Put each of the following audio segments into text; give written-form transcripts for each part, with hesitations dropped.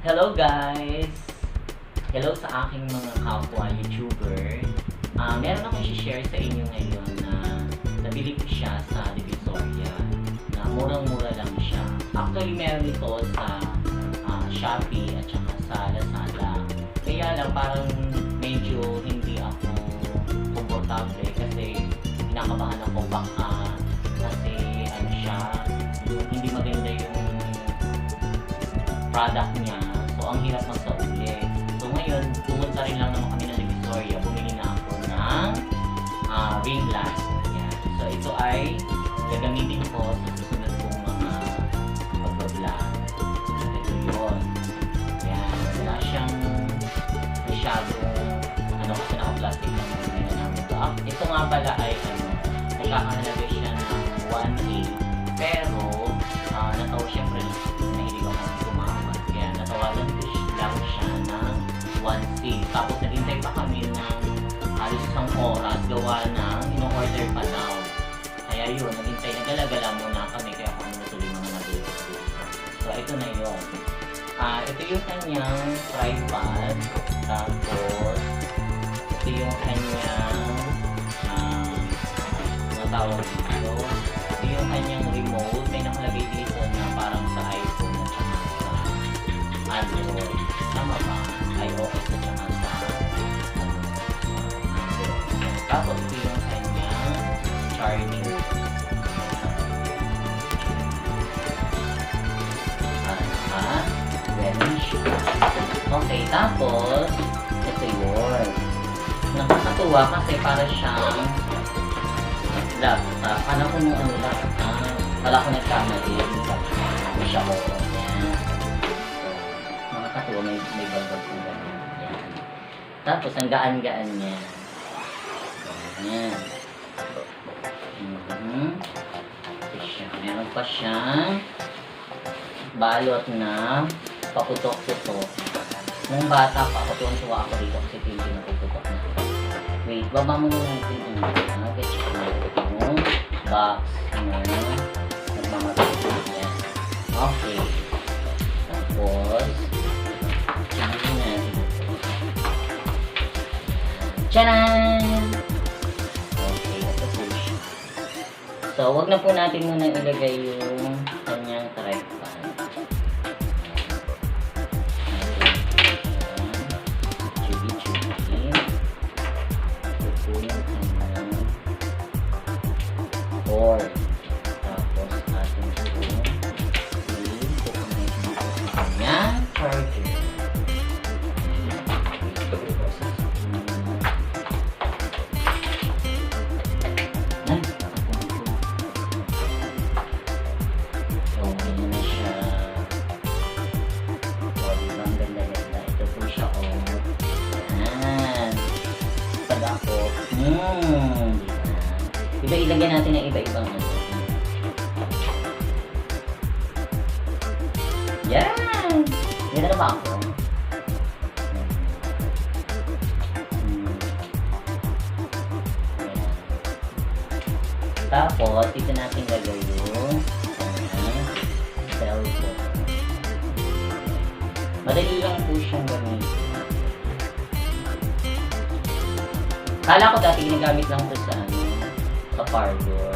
Hello guys! Hello sa aking mga kapwa YouTuber. Meron akong i-share sa inyo ngayon na nabili ko siya sa Divisoria na murang-mura lang siya. Actually, meron ito sa Shopee at saka sa Lazada. Kaya lang parang medyo hindi ako komportable kasi kinakabahan ako baka kasi ano siya, hindi maganda yung product niya. So, ang hirap magsauli. So, ngayon, pumunta rin lang naman kami ng Divisoria. Bumili na ako ng ring light. Yan. So, ito ay gagamitin ko sa susunod kong mga pagbablog. Ito yun. Yan. Wala siyang masyadong kasi naka-plastic lang yung namin ito. Ito nga pala ay nagkakahalaga siya ng 1A. Pero, natawa siyempre nahilig ako tumawag. Kaya natawagan ko lang siya ng 1C. Tapos naghintay pa kami ng halos isang oras gawa ng in-order pa daw. Kaya yun, naghintay, nagala-gala muna kami kaya kung ano natuloy mga nabibig. So, ito na yun. Ito yung kanyang tripod. Tapos, ito yung kanyang tawag dito. Ito yung kanyang remote. May nakalagay dito na parang sa iPhone at saka sa Android. Tama ba? iOS at saka sa Android. Tapos ito yung kanyang charging. Okay, tapos ito yun. Nakakatuwa kasi para siyang laptop. Alam ko nung laptop. Wala ko nagkamali. May siya ko. Yan. So, nakakatuwa. May balbag ko ganyan. Yan. Tapos, ang gaan-gaan niya. Yan. Ito siya. Meron pa siyang balot na paputok-putok. Nung bata pa ako, tuwang-tuwa ako dito kasi hindi napuputok na. Wait, baba mo natin ang get siya na yung box na nagmamatay niya. Okay. Tapos, tiyangin natin. Tcharan! Okay, ito po siya. So, wag na po natin muna ilagay yung kanyang tripod. Tapos atin ito kanya charger. So, ganyan na siya. O, diba ang ganda-ganda. Ito po siya, o. Yan. Pag ako, diba ilagyan natin ng iba-ibang Yan! Ganda na ba ako? Tapos, dito natin lagay yung cellphone. Madali lang po siyang gamitin. Kala ko dati ginagamit lang ito sa parlor.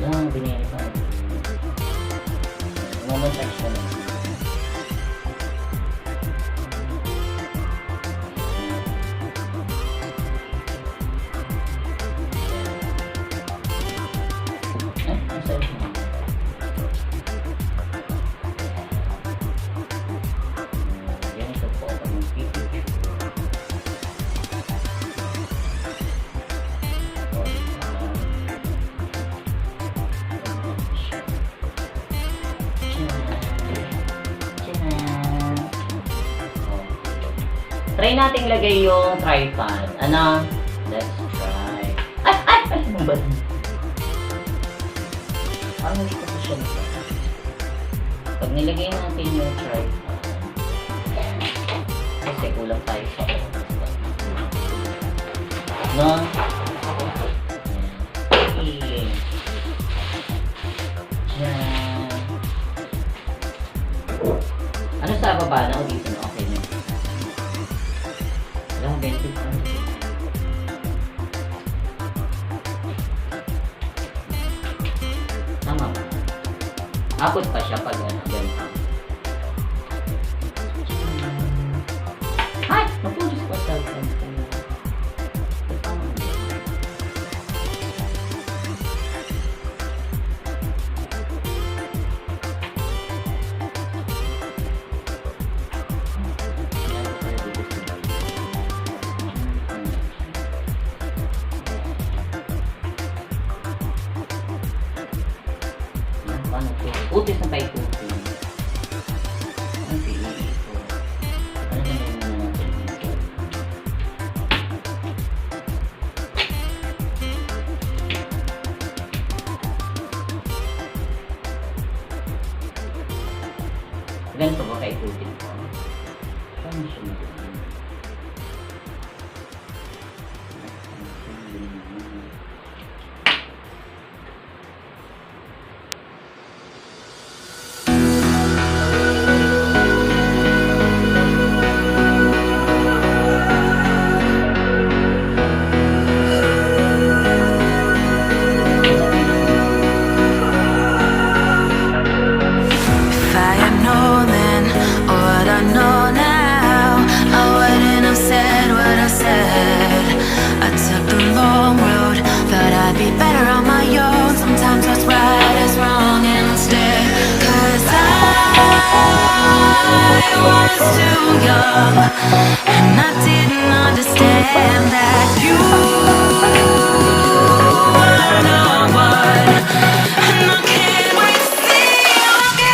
Yan, binili pa. Mamontage mo lang. Ganito po ako mag-picture. Try nating lagay yung tripod. Ano? Let's try. Ay! Ano ba? Parang hindi ko siya nito. Pag nilagay natin yung tripod, kasi kulang tayo sa oras. No? Okay. Yan. sa baba na o dito na? Okay na. Alam mo, benefit pa. Tama ba? Abot pa siya pag ano, ganito. Ay! Napulis pa siya. Utis na tayo puti. Ang pili ito. Ano na yung mga natin dito? Ganito ba kayo puti ito? Saan siya magiging? Too young, and I didn't understand that you were the one, and I can't wait to see you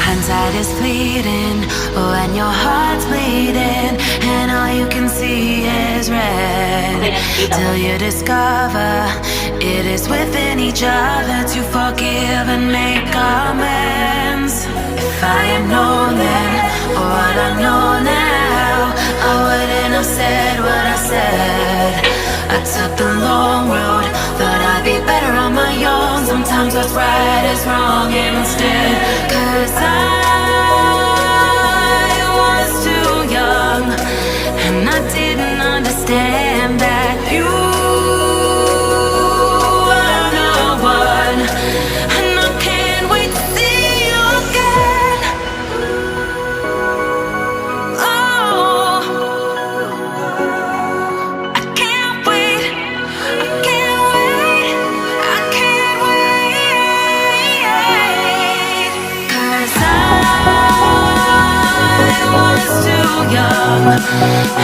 Hindsight is fleeting when your heart's bleeding and all you can see is red. Till you discover it is within each other to forgive and make amends. If I had known then what I know now, I wouldn't have said what I said. I took the long road, thought I'd be better on my own. Sometimes what's right is wrong instead. 'Cause I was too young, and I didn't understand that you were the one, and I can't wait to see you again. Oh, I can't wait, I can't wait, I can't wait. 'Cause I was too young,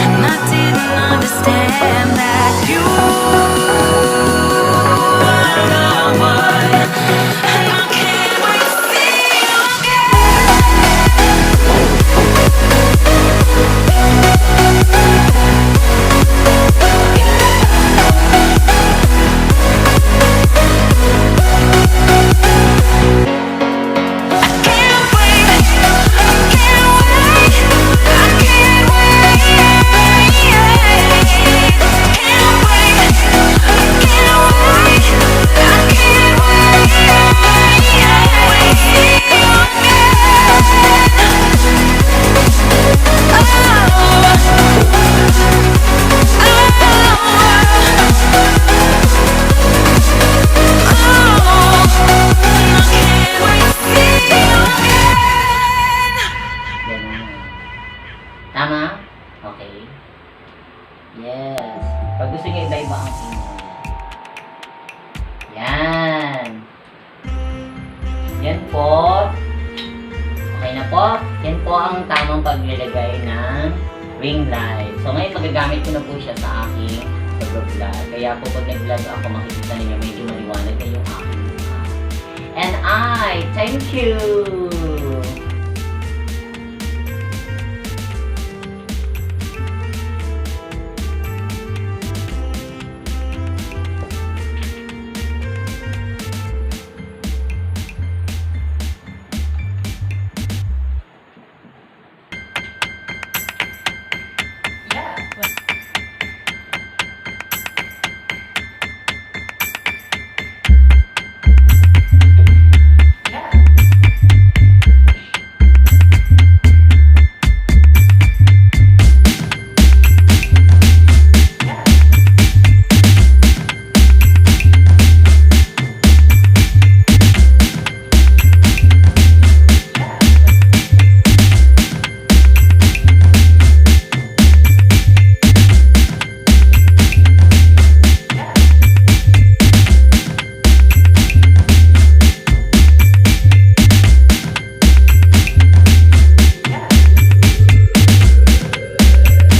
and I didn't understand that you were the one, and I can't wait to see you Tama? Okay. Yes. Pag gusto niyo iba-iba ang tingin. Yan. Yan po. Okay na po. Yan po ang tamang paglalagay ng ring light. So ngayon magagamit ko na po siya sa aking pag-vlog. Kaya po pag nag-vlog ako makikita ninyo medyo maliwanag na yung aking mukha. And I thank you.